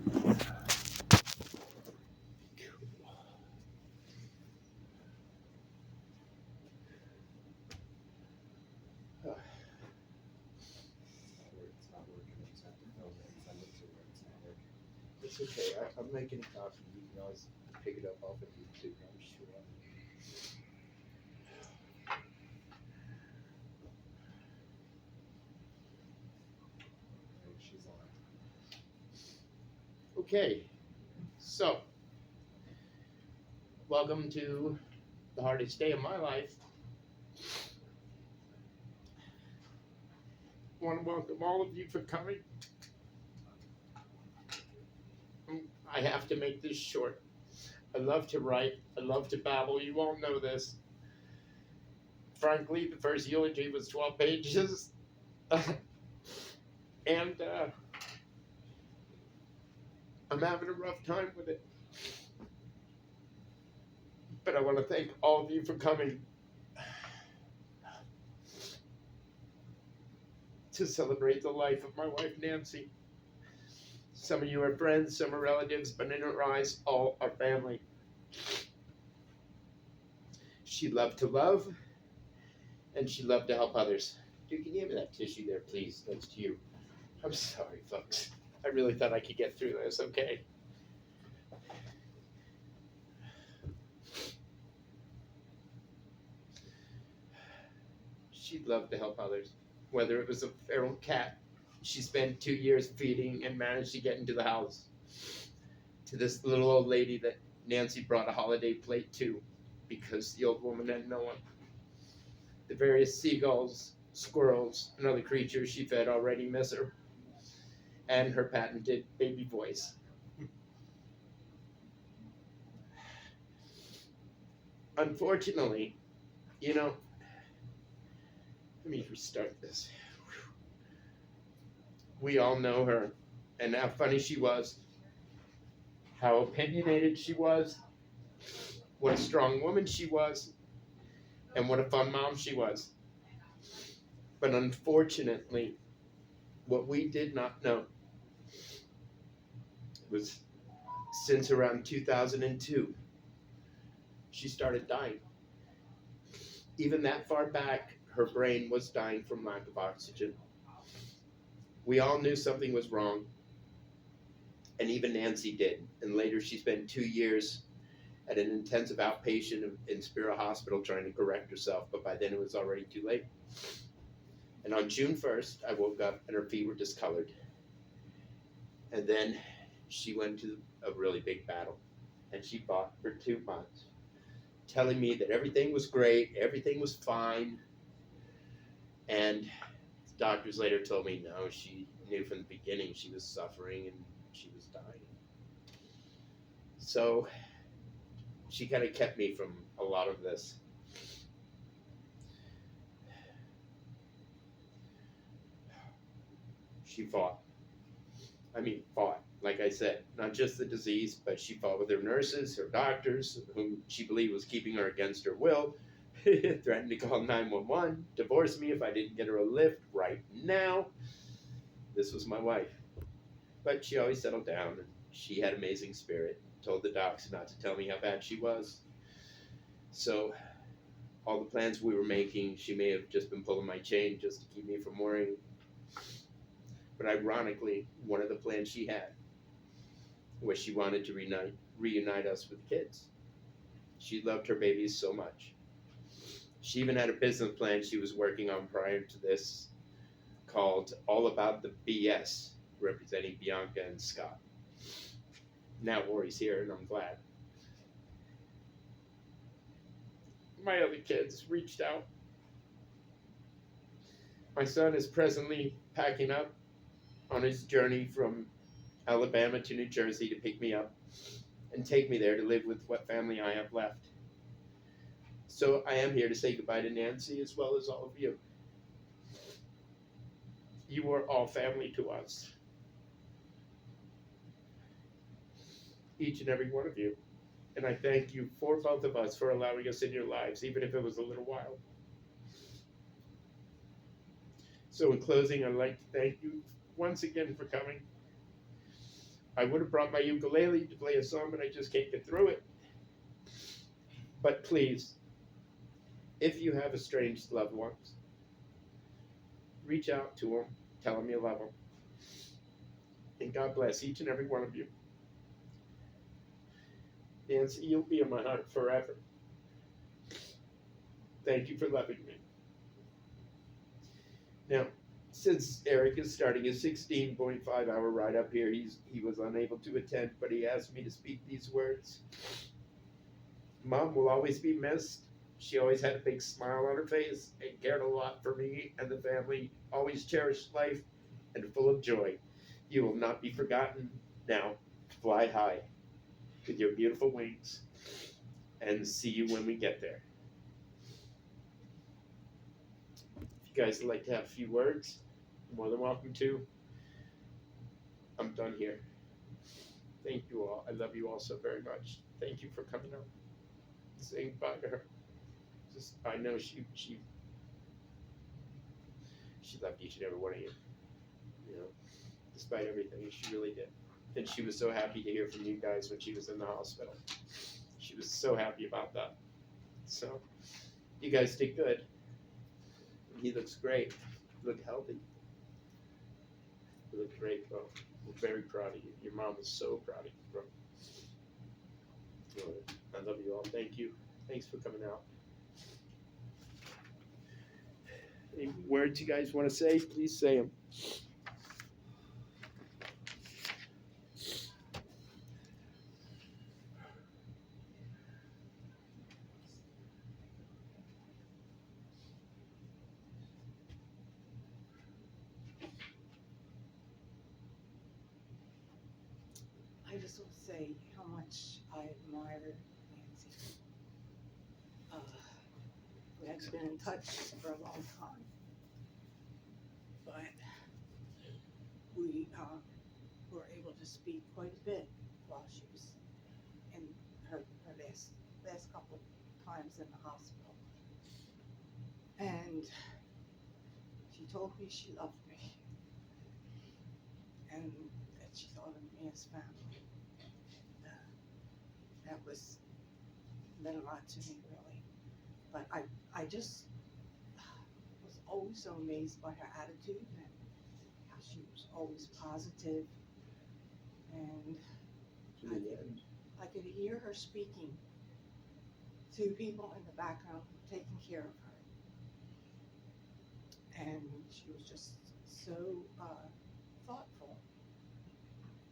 It's not working. I just have to film it and send it to her. It's not working. It's okay. I'm making a copy. You can always pick it up off of YouTube, I'm sure. And she's on. Okay, so welcome to the hardest day of my life. I want to welcome all of you for coming. I have to make this short. I love to write. I love to babble. You all know this. Frankly, the first eulogy was 12 pages. And I'm having a rough time with it. But I want to thank all of you for coming to celebrate the life of my wife, Nancy. Some of you are friends, some are relatives, but in her eyes, all are family. She loved to love, and she loved to help others. Dude, can you give me that tissue there, please, next to you? I'm sorry, folks. I really thought I could get through this, okay? She loved to help others. Whether it was a feral cat she spent 2 years feeding and managed to get into the house, to this little old lady that Nancy brought a holiday plate to because the old woman had no one. The various seagulls, squirrels, and other creatures she fed already miss her, and her patented baby voice. Unfortunately, let me restart this. We all know her and how funny she was, how opinionated she was, what a strong woman she was, and what a fun mom she was. But unfortunately, what we did not know was since around 2002, she started dying. Even that far back, her brain was dying from lack of oxygen. We all knew something was wrong, and even Nancy did. And later she spent 2 years at an intensive outpatient in Spiro Hospital trying to correct herself, but by then it was already too late. And on June 1st, I woke up and her feet were discolored. And then she went to a really big battle, and she fought for 2 months, telling me that everything was great, everything was fine. And doctors later told me no, she knew from the beginning she was suffering and she was dying. So she kind of kept me from a lot of this. She fought. Fought. Like I said, not just the disease, but she fought with her nurses, her doctors, whom she believed was keeping her against her will, threatened to call 911, divorce me if I didn't get her a lift right now. This was my wife. But she always settled down, and she had amazing spirit. Told the docs not to tell me how bad she was. So all the plans we were making, she may have just been pulling my chain just to keep me from worrying. But ironically, one of the plans she had was she wanted to reunite us with kids. She loved her babies so much. She even had a business plan she was working on prior to this called All About the BS, representing Bianca and Scott. Now Rory's here, and I'm glad. My other kids reached out. My son is presently packing up on his journey from Alabama to New Jersey to pick me up and take me there to live with what family I have left. So I am here to say goodbye to Nancy as well as all of you. You are all family to us. Each and every one of you. And I thank you for both of us for allowing us in your lives, even if it was a little while. So in closing, I'd like to thank you once again for coming. I would have brought my ukulele to play a song, but I just can't get through it. But please, if you have estranged loved ones, reach out to them, tell them you love them, and God bless each and every one of you. Nancy, you'll be in my heart forever. Thank you for loving me. Now, since Eric is starting his 16.5-hour ride up here, he was unable to attend, but he asked me to speak these words. Mom will always be missed. She always had a big smile on her face and cared a lot for me and the family, always cherished life and full of joy. You will not be forgotten. Now, fly high with your beautiful wings, and see you when we get there. If you guys would like to have a few words, you're more than welcome to. I'm done here. Thank you all. I love you all so very much. Thank you for coming up and saying bye to her. Just, I know she loved each and every one of you. You know, despite everything, she really did. And she was so happy to hear from you guys when she was in the hospital. She was so happy about that. So, you guys did good. He looks great. You look healthy. You look great, bro. We're very proud of you. Your mom was so proud of you, bro. I love you all. Thank you. Thanks for coming out. Any words you guys want to say? Please say them. I just want to say how much I admire Nancy. We had been in touch for a long time, but we were able to speak quite a bit while she was in her last couple times in the hospital. And she told me she loved me and that she thought of me as family. That meant a lot to me, really. But I just was always so amazed by her attitude and how she was always positive. And I could hear her speaking to people in the background taking care of her. And she was just so thoughtful,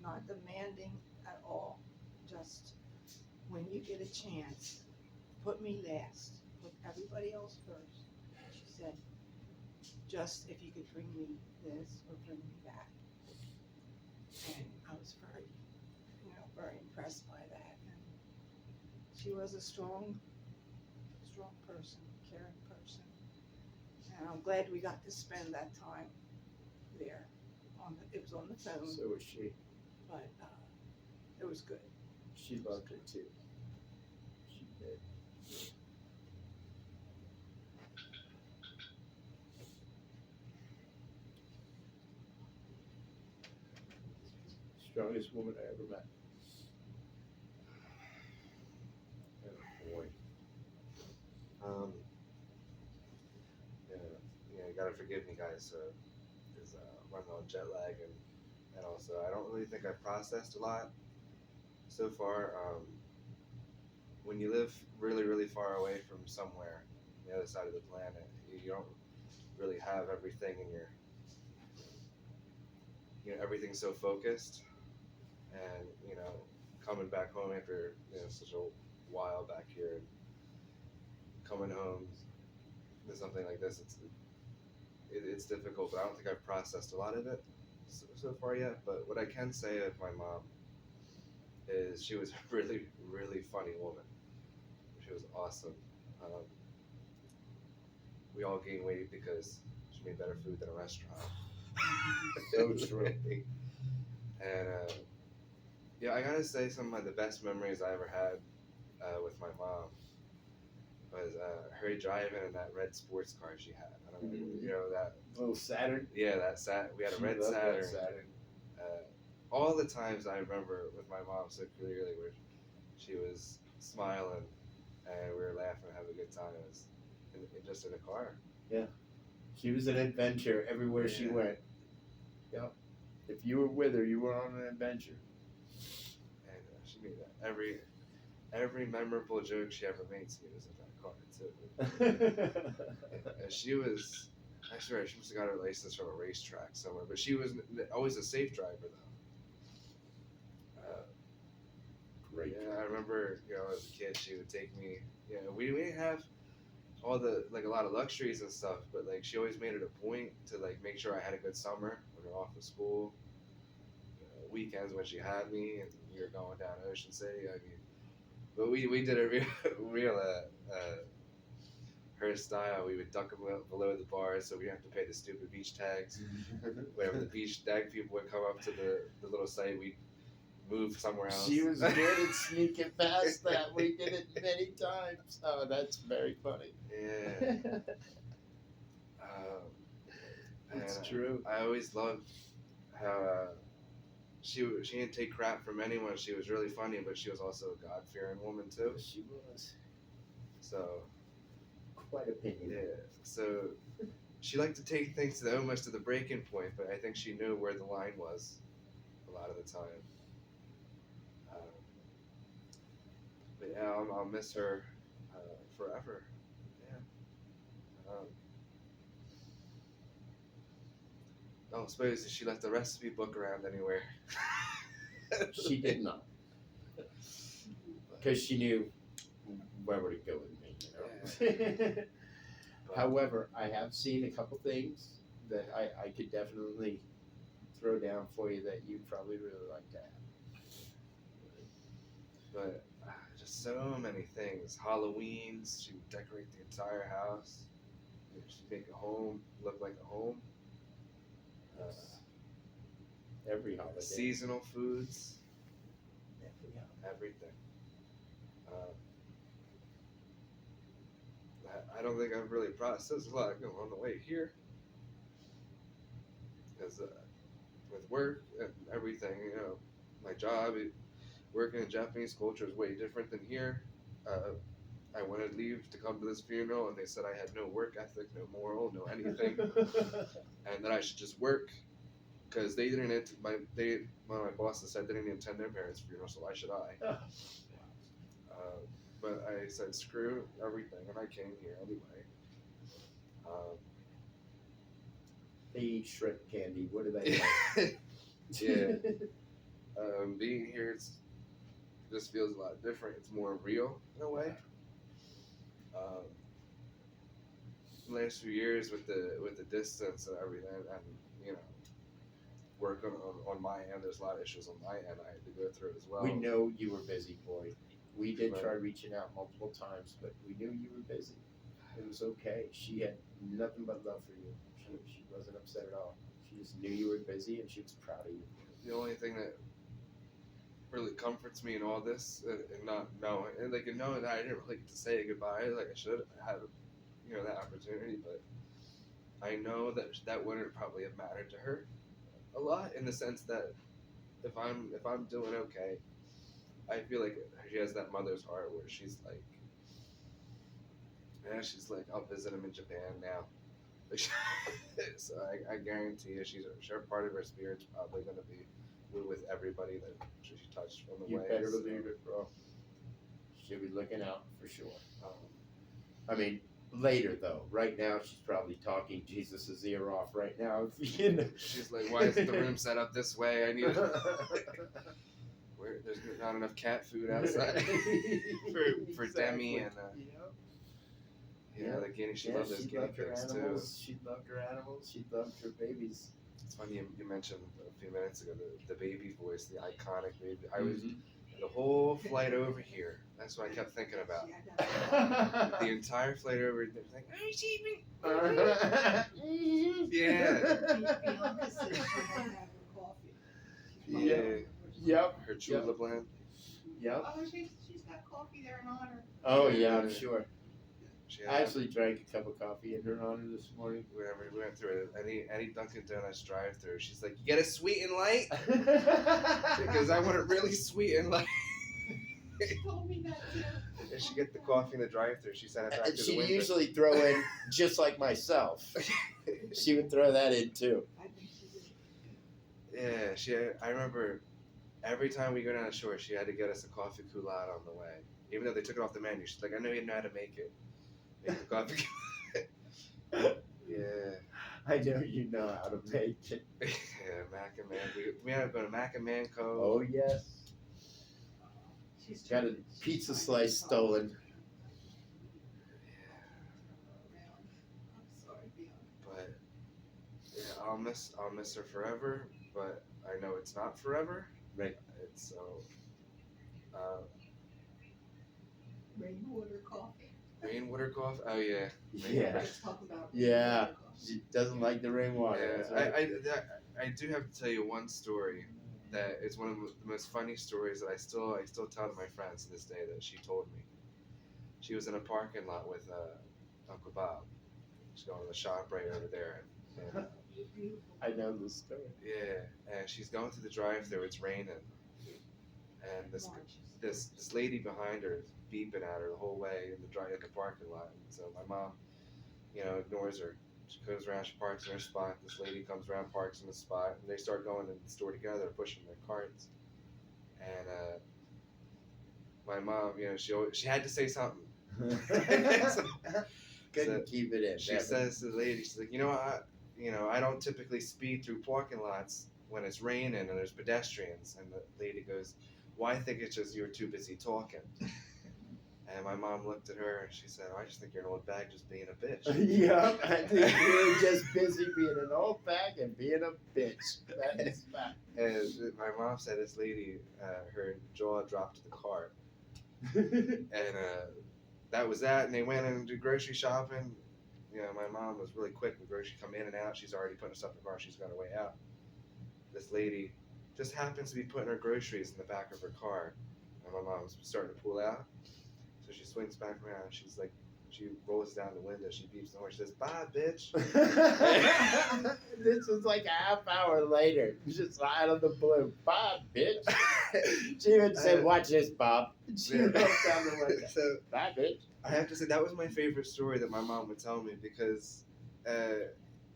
not demanding at all. Just when you get a chance, put me last, put everybody else first. She said, just if you could bring me this or bring me that. And I was very impressed by that. And she was a strong person, caring person. And I'm glad we got to spend that time there. It was on the phone, So was she. but it was good. She loved it too. She did. Strongest woman I ever met. Oh boy. You gotta forgive me, guys. Because running on jet lag and also I don't really think I've processed a lot so far. When you live really, really far away from somewhere on the other side of the planet, you don't really have everything in everything's so focused, and coming back home after such a while back here, and coming home to something like this, it's difficult. But I don't think I've processed a lot of it so far yet. But what I can say of my mom is she was a really, really funny woman. She was awesome. We all gained weight because she made better food than a restaurant. So true. And I gotta say, some of the best memories I ever had with my mom was her driving in that red sports car she had. I don't know, that Little Saturn. Yeah, we had a She red loved that Saturn. Saturn. all the times I remember with my mom so clearly where she was smiling and we were laughing and having a good time. It was just in a car. She was an adventure everywhere she Yeah. went. Yep. If you were with her, you were on an adventure. And she made every memorable joke she ever made to me was in that car too. And she was, I swear, she must have got her license from a racetrack somewhere. But she was always a safe driver though. Great. Yeah, I remember, as a kid, she would take me. We didn't have all the a lot of luxuries and stuff, but she always made it a point to make sure I had a good summer when we were off of school. Weekends when she had me and we were going down Ocean City. I mean, but we did a real her style. We would duck below the bars, so we didn't have to pay the stupid beach tags. Whenever the beach tag people would come up to the little site, we'd move somewhere else. She was good at sneaking past that. We did it many times. Oh, that's very funny. Yeah. That's And true. I always loved how she didn't take crap from anyone. She was really funny, but she was also a God-fearing woman too. She was So quite opinionated. yeah, so she liked to take things to almost to the breaking point, but I think she knew where the line was a lot of the time. But yeah, I'll miss her forever. Yeah. Don't suppose she left the recipe book around anywhere. She did not, because she knew where would it go with me. However, I have seen a couple things that I could definitely throw down for you that you'd probably really like to have. But just so many things. Halloweens, she would decorate the entire house. She'd make a home look like a home. Every holiday. Seasonal foods, Every holiday. everything. I don't think I've really processed a lot on the way here. Because with work and everything, my job, working in Japanese culture is way different than here. I wanted to leave to come to this funeral, and they said I had no work ethic, no moral, no anything, and that I should just work. Because they didn't, one of my bosses said they didn't attend their parents' funeral, so why should I? But I said screw everything, and I came here anyway. They eat shrimp candy. What do they like? Yeah. Being here, just feels a lot different. It's more real in a way. Last few years with the distance and everything, and work on my end. There's a lot of issues on my end I had to go through as well. We know you were busy, boy. We did Right. try reaching out multiple times, but we knew you were busy. It was okay. She had nothing but love for you. She wasn't upset at all. She just knew you were busy, and she was proud of you. The only thing that really comforts me in all this, and not knowing, and knowing that I didn't really get to say goodbye like I should have, that opportunity, but I know that wouldn't probably have mattered to her a lot, in the sense that if I'm doing okay, I feel like she has that mother's heart where she's like, I'll visit him in Japan now. So I guarantee you, her part of her spirit's probably gonna be with everybody that she touched on the You way. better so, believe it, bro. She'll be looking out for sure. I mean, later though. Right now, she's probably talking Jesus' ear off right now. She's like, why isn't the room set up this way? I need where there's not enough cat food outside for Exactly. Demi and the guinea. She loved those she guinea loved her pigs too. animals. She loved her animals. She loved her babies. It's funny you mentioned a few minutes ago the baby voice, the iconic baby. I was the whole flight over here. That's what I kept thinking about. The entire flight over there, like, oh, sheepy. Yeah. Bianca said she won't have her coffee. Yeah. Yep. Her Chula blend. Yep. Oh, she's got coffee there in honor. Oh yeah, I'm sure. She I had, actually drank a cup of coffee in her honor this morning. whenever we went through any Dunkin' Donuts drive-through, she's like, "You get it sweet and light," because I want it really sweet and light. She told me that too. And she get the coffee in the drive-through. She sent it back And to the she'd window. usually throw in, just like myself, she would throw that in too. I think she did. Yeah, I remember every time we go down the shore, she had to get us a coffee culotte on the way. Even though they took it off the menu, she's like, "I know you know how to make it. Make the coffee." Yeah. I know you know how to make it. Yeah, Mac and Man. We had to go to Mac and Man Co. Oh yes. She's Got a pizza slice stolen. I'm sorry, Bianca. But yeah, I'll miss her forever. But I know it's not forever. Right. It's so. Uh, Rainwater coffee. Rainwater coffee. Oh yeah. Yeah. Let's talk about Yeah. rainwater coffee. She doesn't like the rainwater. Yeah, That's right. I do have to tell you one story that is one of the most funny stories that I still tell to my friends to this day that she told me. She was in a parking lot with Uncle Bob. She's going to the shop right over there. And, I know this story. yeah, and she's going through the drive-thru. It's raining, and this lady behind her is beeping at her the whole way in the parking lot. And so my mom, ignores her. She goes around, she parks in her spot. This lady comes around, parks in the spot, and they start going to the store together, pushing their carts. And my mom, she had to say something. Couldn't keep it in. She never. says to the lady, she's like, I don't typically speed through parking lots when it's raining and there's pedestrians. And the lady goes, "Well, I think it's just you're too busy talking." And my mom looked at her and she said, "I just think you're an old bag just being a bitch." Yeah, I think you're just busy being an old bag and being a bitch. That is fact. And my mom said this lady, her jaw dropped to the cart. And that was that. And they went and did grocery shopping. My mom was really quick with grocery come in and out. She's already putting stuff in the car. She's got her way out. This lady just happens to be putting her groceries in the back of her car. And my mom's starting to pull out. So she swings back around. She's like, she rolls down the window. She beeps the horn. She says, "Bye, bitch." This was like a half hour later. Just out of the blue. Bob, bitch. She even said, "Watch this, Bob." She rolled down the window. So Bye, bitch. I have to say that was my favorite story that my mom would tell me because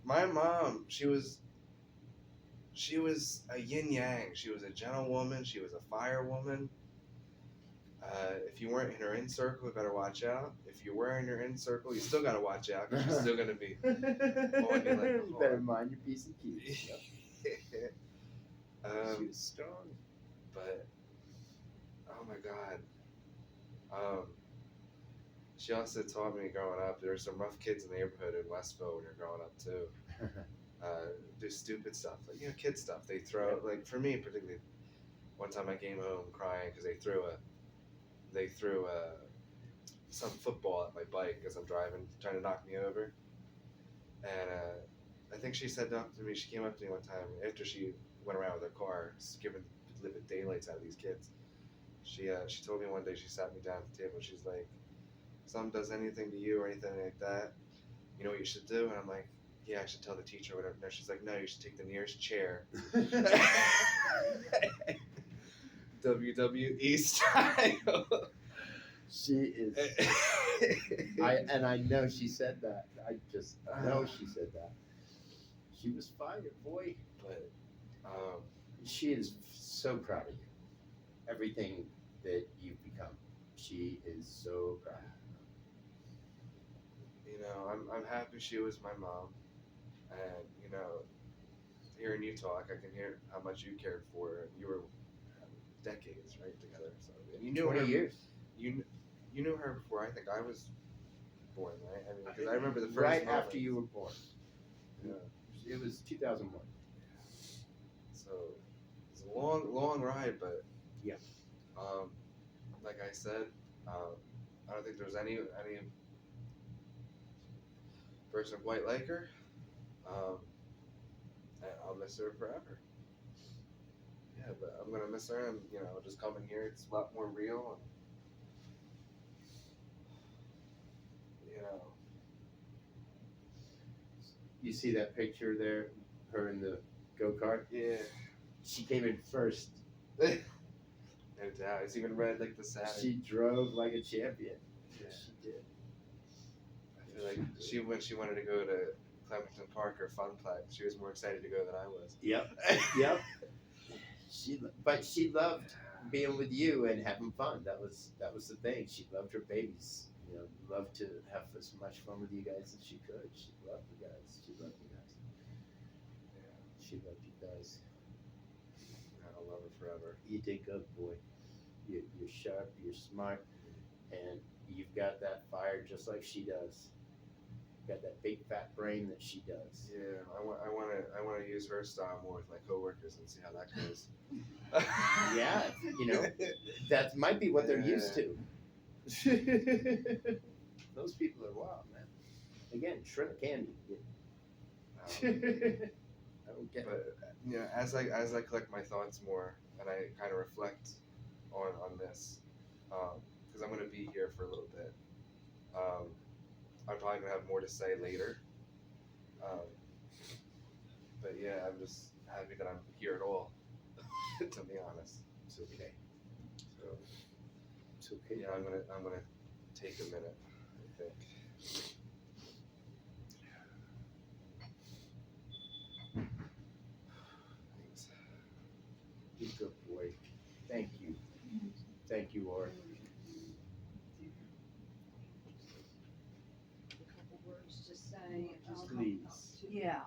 my mom, she was a yin yang. She was a gentlewoman. She was a firewoman. If you weren't in her in circle, you better watch out. If you were in her in circle, you still gotta watch out because she's still gonna be. You better mind your P's and Q's. Yep. She was strong. But oh my God, she also taught me growing up. There were some rough kids in the neighborhood in Westville when you're growing up too. Do stupid stuff like kid stuff. They throw like for me particularly. One time I came home crying because they threw some football at my bike as I'm driving, trying to knock me over. And I think she said up to me. She came up to me one time after she went around with her car, giving living daylights out of these kids. She told me one day, she sat me down at the table. She's like, "Someone does anything to you or anything like that, you know what you should do?" And I'm like, "Yeah, I should tell the teacher or whatever." No, she's like, "No, you should take the nearest chair." WWE style. She is. I know she said that. I just know she said that. She was fired, boy. But She is so proud of you. Everything that you've become. She is so proud of I'm happy she was my mom, and hearing you talk, I can hear how much you cared for her. You were decades right together, so and you you. knew 20 her. years. You knew her before I think I was born, right? I mean, because I remember the first right moment. after you were born. Yeah. It was 2001. So it's a long ride, but Yeah. Like I said, I don't think there's any person quite like her. And I'll miss her forever. Yeah, but I'm gonna miss her, and just coming here, it's a lot more real. And you know, You see that picture there, her in the go kart. yeah. She came in first. No doubt. It's even read like the sad. She drove like a champion. Yeah. She did. I feel like when she wanted to go to Clementon Park or Funplex, she was more excited to go than I was. Yep. Yep. But she loved being with you and having fun. That was the thing. She loved her babies. You know, loved to have as much fun with you guys as she could. She loved you guys. She loved you guys. Yeah. She loved you guys. I'll love her forever. You did good, boy. You're sharp. You're smart, and you've got that fire just like she does. You've got that big fat brain that she does. Yeah, I want to use her style more with my coworkers and see how that goes. Yeah, you know, that might be what they're used to. Those people are wild, man. Again, shrimp candy. I don't get it. But you know, as I collect my thoughts more and I kind of reflect on this, because I'm gonna be here for a little bit. I'm probably gonna have more to say later. But yeah, I'm just happy that I'm here at all. To be honest, It's okay. so It's okay. yeah, I'm gonna take a minute. I think. Thanks. You're a good boy. Thank you. Thank you, Art. A couple words to say. Please. Yeah,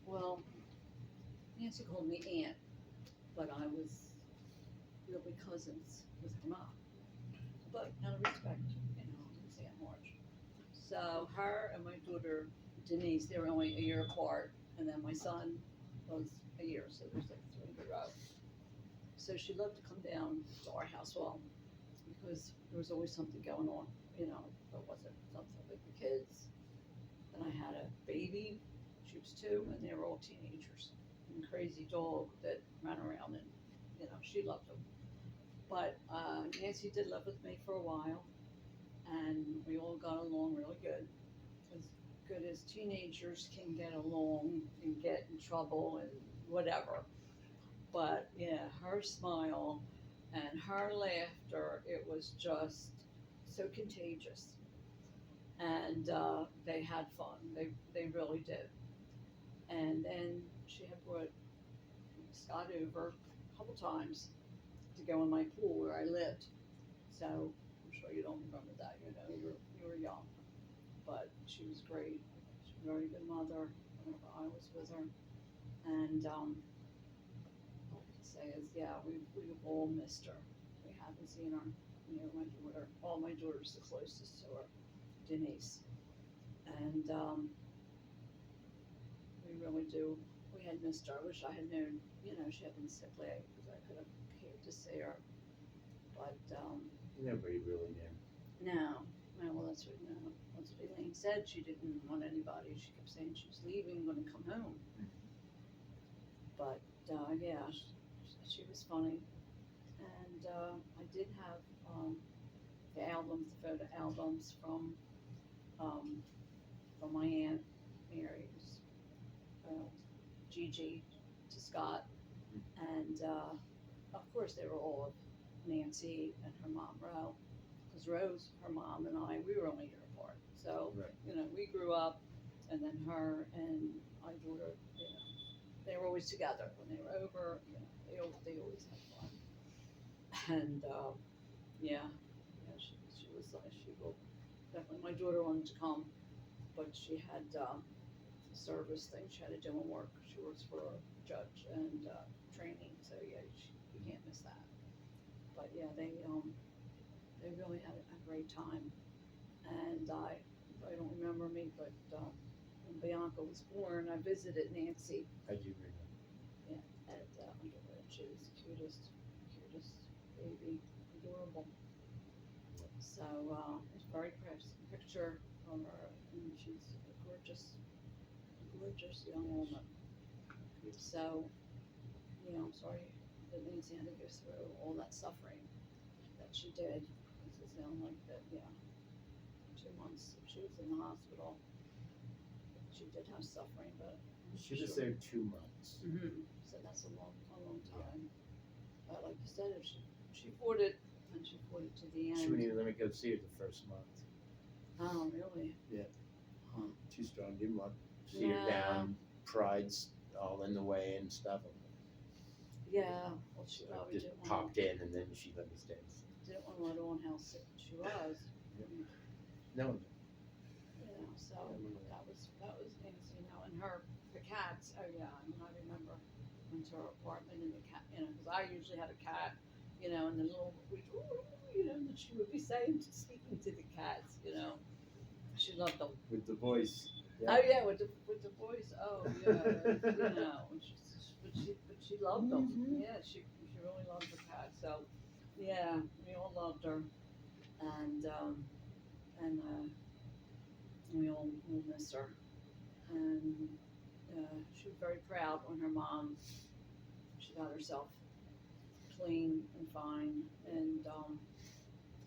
well, Nancy called me aunt, but I was really cousins with her mom. But out of respect, it's Aunt Marge. So her and my daughter Denise, they were only a year apart, and then my son was a year, so there's like 3 in a row. So she loved to come down to our house, well, because there was always something going on, if it wasn't something with the kids. Then I had a baby, she was 2, and they were all teenagers. And a crazy dog that ran around, and she loved them. But Nancy did live with me for a while, and we all got along really good. As good as teenagers can get along and get in trouble and whatever. But yeah, her smile and her laughter, it was just so contagious. And they had fun. They really did. And then she had brought Scott over a couple times to go in my pool where I lived. So I'm sure you don't remember that. You were young, but she was great. She was a very good mother whenever I was with her. And all I can say is, yeah, we've all missed her. We haven't seen her. My daughter. Well, my daughter's the closest to her, Denise, and we really do. We had missed her. I wish I had known. She had been sick late because I could have came to see her. But Nobody really knew. no. Well, that's what Elaine said. She didn't want anybody. She kept saying she was leaving, going to come home. But yeah, she was funny, and I did have the photo albums from my aunt Mary's, Gigi to Scott, and of course they were all of Nancy and her mom Ro, because Rose, her mom and I, we were only a year apart. So Right. we grew up, and then her and my daughter, they were always together when they were over. They always had fun, and yeah, she was she will definitely. My daughter wanted to come, but she had service thing she had to do in work. She works for a judge and training, so yeah, you can't miss that. But yeah, they really had a great time, and I don't remember me, but when Bianca was born, I visited Nancy. I do remember. Yeah, at Underwood. She was the cutest baby, adorable. So it's very precious picture of her, and she's a gorgeous young woman. So, I'm sorry that Nancy had to go through all that suffering that she did. It sounds like that, yeah. 2 months she was in the hospital. She did have suffering, but She was there 2 months. So that's a long time. But like you said, if she fought it, and she fought it to the end. She wouldn't even let me go see her the first month. Oh, really? Too strong, didn't want to see her down. Pride's all in the way and stuff. Yeah. Well, she So probably just didn't popped in and then she let me stay. want to let on how sick she was. No. So that was Nancy, and the cats. Oh yeah, I remember went to her apartment and the cat, because I usually had a cat, and the little, and she would be speaking to the cats, she loved them. With the voice. Oh yeah, with the voice. Oh yeah, but she loved them. Yeah, she really loved her cat. So yeah, we all loved her, and we all miss her. And she was very proud when her mom, she got herself clean and fine, and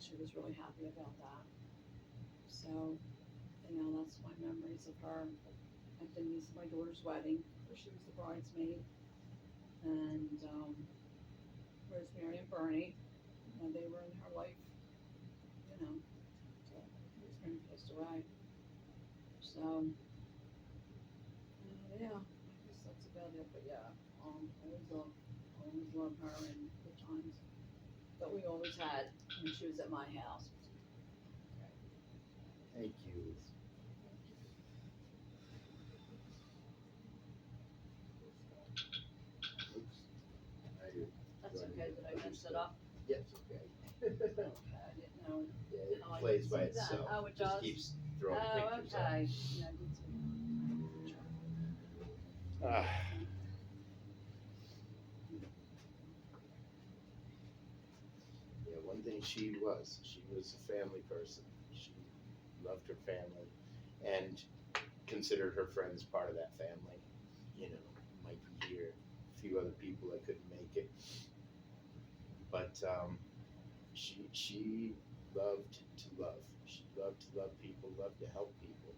she was really happy about that. So, that's my memories of her. At my daughter's wedding, where she was the bridesmaid, and Rosemary and Bernie, they were in her life, so Rosemary passed away. So, yeah, I guess that's about it. But yeah, always love her and the times that we always had when she was at my house. Thank you. Oops. That's okay. Did I mess it up? Yes, okay. Okay, I didn't know. It Oh, I plays didn't by see that. itself. Oh, it Just does? keeps throwing Oh, pictures okay. Yeah, I did see up. Yeah, one thing she was a family person. She loved her family and considered her friends part of that family. Might be here, a few other people that couldn't make it. But she loved to love. She loved to love people, loved to help people.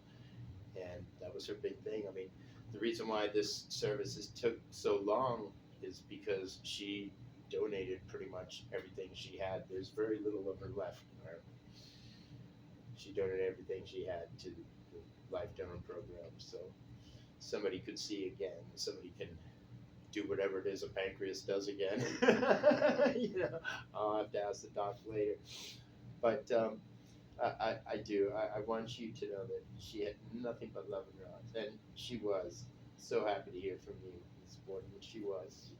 And that was her big thing. I mean, the reason why this services took so long is because she donated pretty much everything she had. There's very little of her left in her. She donated everything she had to the Life Donor program, so somebody could see again. Somebody can do whatever it is a pancreas does again. I'll have to ask the doc later. But I do. I want you to know that she had nothing but love in her heart, and she was so happy to hear from you this morning. She was.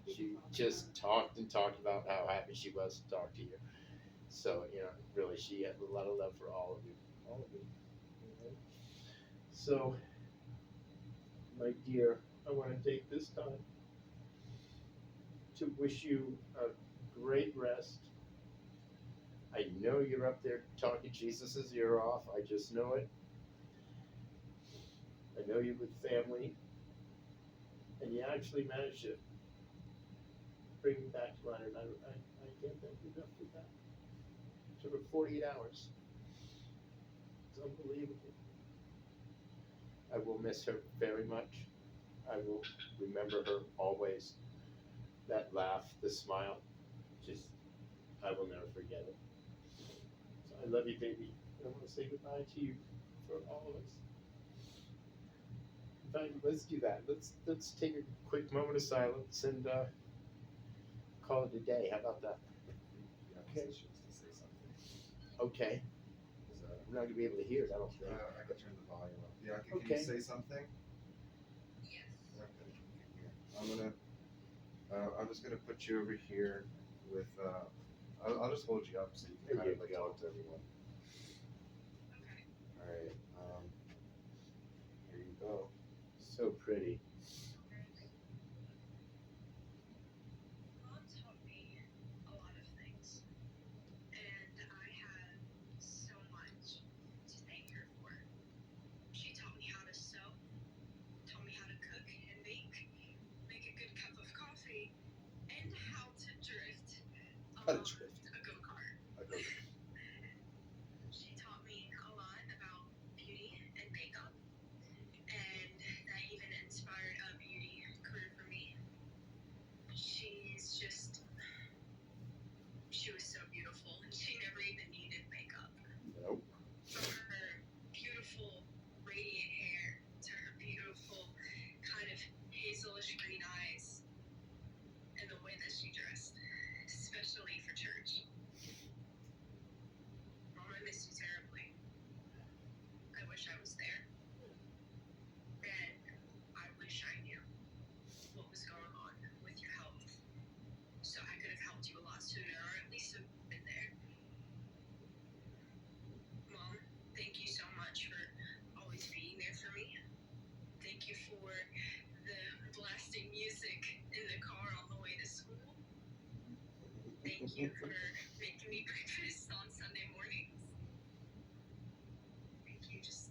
She just talked and talked about how happy she was to talk to you. So really, she had a lot of love for all of you. All of you. So, my dear, I want to take this time to wish you a great rest. I know you're up there talking Jesus' ear off. I just know it. I know you're with family. And you actually managed to bring me back to Leonard. I can't thank you enough for that. It took her 48 hours. It's unbelievable. I will miss her very much. I will remember her always. That laugh, the smile, I will never forget it. So I love you, baby. I want to say goodbye to you for all of us. In fact, let's do that. Let's take a quick moment of silence and call it a day. How about that? Okay. She wants to say something. Okay. I'm not gonna be able to hear it. I don't think. I can turn the volume up. Bianca, can Okay. you say something? Yes. Okay. I'm just gonna put you over here with. I'll just hold you up so you can There kind of you go. talk to everyone. Okay. All right. Here you go. So pretty. Mom taught me a lot of things, and I have so much to thank her for. She taught me how to sew, taught me how to cook and bake, make a good cup of coffee, and how to drift How to drift. a go-kart. I go. She taught me a lot Thank you for making me breakfast on Sunday mornings. Thank you just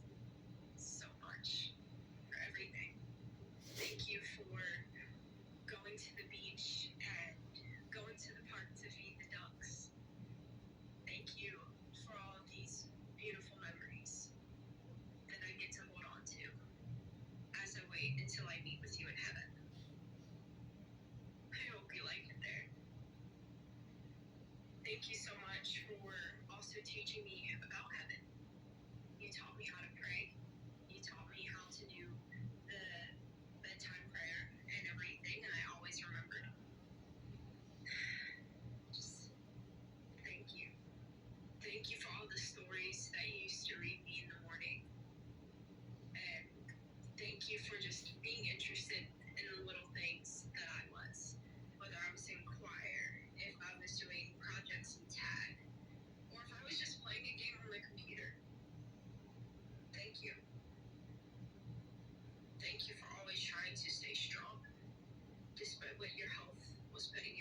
so much for everything. Thank you for going to the beach and going to the park to feed the ducks. Thank you for all of these beautiful memories that I get to hold on to as I wait until I meet with you in heaven. I hope you like it there. Thank you so much for also teaching me about heaven. You taught me how to pray. You taught me how to do the bedtime prayer and everything, and I always remembered. Just thank you. Thank you for all the stories that you used to read me in the morning. And thank you for just being interested in the little things that I was. Whether I was in choir, if I was doing projects in tag, or if I was just playing a game on the computer. Thank you. Thank you for always trying to stay strong, despite what your health was putting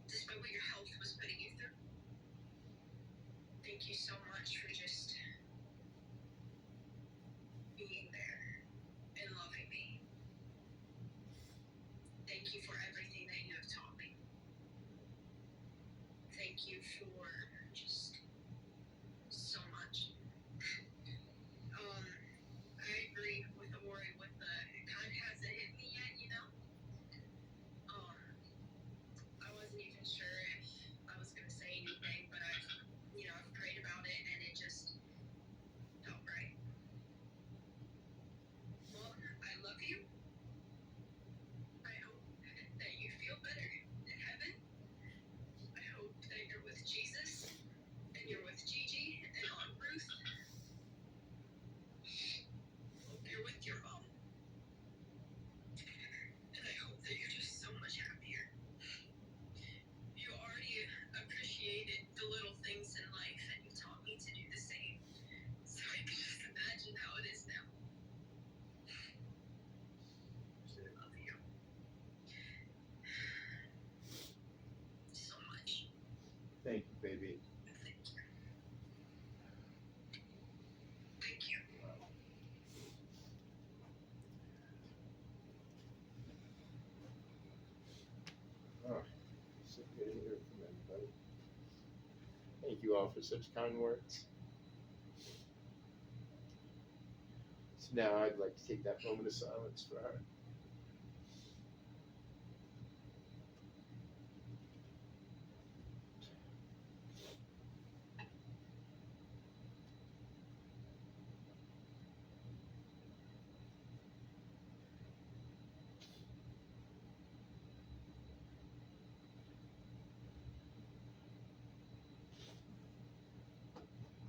despite what your health was putting you through. Thank you so much for just being there and loving me. Thank you for everything that you have taught me. Thank you for just so much. I agree with Ori with the it kind of hasn't hit me yet, you know. I wasn't even sure if I was gonna say anything, but I've prayed about it and it just felt right. Well, I love you. I hope that you feel better in heaven. I hope that you're with Jesus and you're with Gigi and Aunt Ruth. Hope you're with your mom. And I hope that you're just so much happier. You already appreciated the little things in life and you taught me to do the same. So I can just imagine how it is now. I love you so much. Thank you, baby. Thank you. Thank you. Oh, so good to hear from everybody. Thank you all for such kind words. So now I'd like to take that moment of silence for her.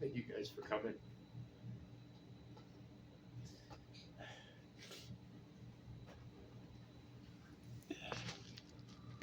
Thank you guys for coming.